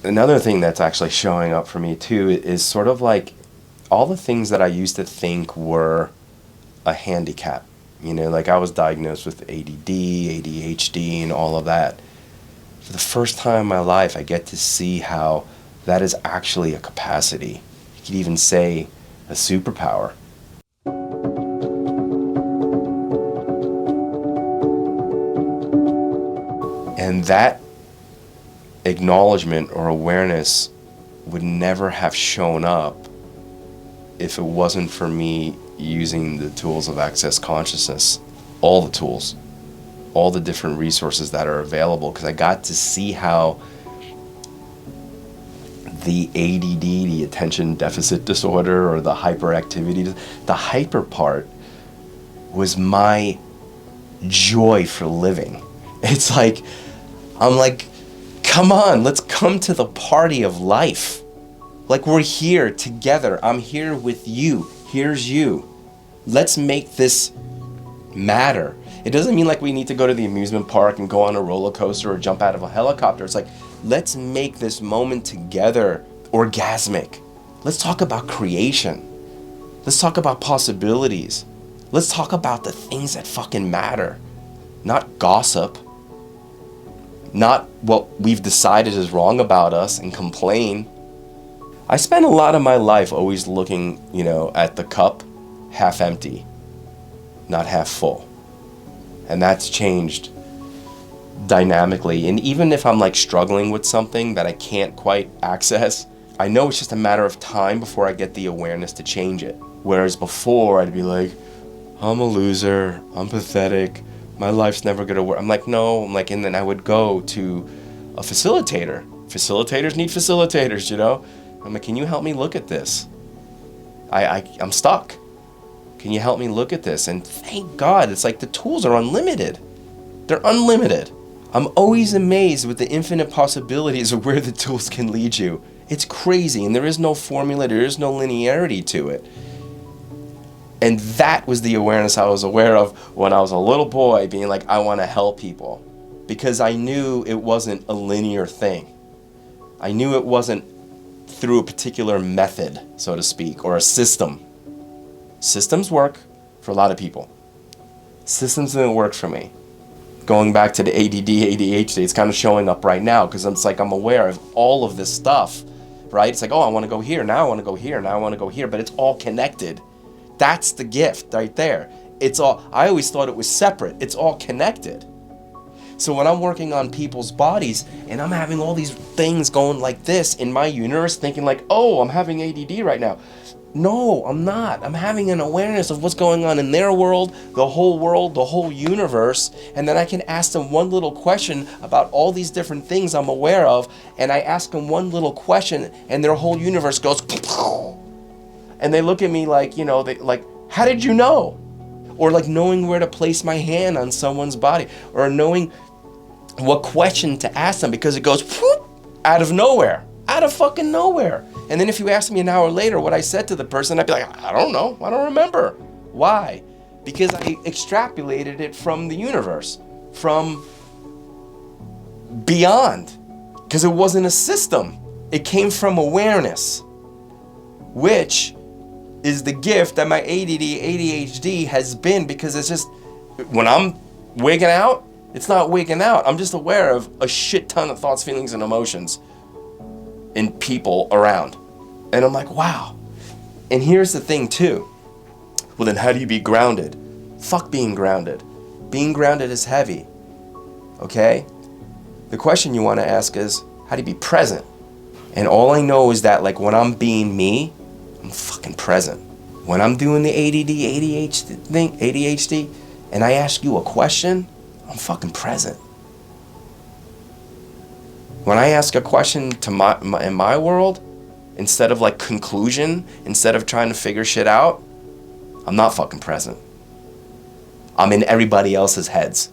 another thing that's actually showing up for me too is sort of like all the things that I used to think were a handicap. Like I was diagnosed with ADD, ADHD, and all of that. For the first time in my life, I get to see how that is actually a capacity. You could even say a superpower. And that acknowledgement or awareness would never have shown up if it wasn't for me using the tools of access consciousness, all the tools, all the different resources that are available, because I got to see how the ADD, the attention deficit disorder, or the hyperactivity, the hyper part was my joy for living. It's like, I'm like, come on, let's come to the party of life. Like we're here together. I'm here with you. Here's you. Let's make this matter. It doesn't mean like we need to go to the amusement park and go on a roller coaster or jump out of a helicopter. It's like, let's make this moment together orgasmic. Let's talk about creation. Let's talk about possibilities. Let's talk about the things that fucking matter. Not gossip. Not what we've decided is wrong about us and complain. I spent a lot of my life always looking, at the cup half empty, not half full. And that's changed dynamically. And even if I'm like struggling with something that I can't quite access, I know it's just a matter of time before I get the awareness to change it. Whereas before I'd be like, I'm a loser, I'm pathetic, my life's never gonna work. I'm like, no, and then I would go to a facilitator. Facilitators need facilitators, I'm like, can you help me look at this? I'm stuck. Can you help me look at this? And thank God, it's like the tools are unlimited. They're unlimited. I'm always amazed with the infinite possibilities of where the tools can lead you. It's crazy, and there is no formula, there is no linearity to it. And that was the awareness I was aware of when I was a little boy, being like, I want to help people. Because I knew it wasn't a linear thing. I knew it wasn't through a particular method, so to speak, or a system. Systems work for a lot of people. Systems didn't work for me. Going back to the ADD, ADHD, it's kind of showing up right now because it's like I'm aware of all of this stuff, right? It's like, oh, I want to go here, now I want to go here, now I want to go here, but it's all connected. That's the gift right there. It's all, I always thought it was separate. It's all connected. So when I'm working on people's bodies and I'm having all these things going like this in my universe, thinking like, oh, I'm having ADD right now. No, I'm not. I'm having an awareness of what's going on in their world, the whole universe. And then I can ask them one little question about all these different things I'm aware of. And I ask them one little question and their whole universe goes, and they look at me like, they like, how did you know? Or like knowing where to place my hand on someone's body, or knowing what question to ask them, because it goes whoop, out of nowhere, out of fucking nowhere. And then if you ask me an hour later what I said to the person, I'd be like, I don't know, I don't remember. Why? Because I extrapolated it from the universe, from beyond, because it wasn't a system. It came from awareness, which is the gift that my ADD, ADHD has been, because it's just, when I'm wigging out, it's not wigging out. I'm just aware of a shit ton of thoughts, feelings, and emotions in people around. And I'm like, wow. And here's the thing too. Well, then how do you be grounded? Fuck being grounded. Being grounded is heavy, okay? The question you want to ask is, how do you be present? And all I know is that like when I'm being me, I'm fucking present. When I'm doing the ADD, ADHD, and I ask you a question, I'm fucking present. When I ask a question to in my world, instead of like conclusion, instead of trying to figure shit out, I'm not fucking present. I'm in everybody else's heads.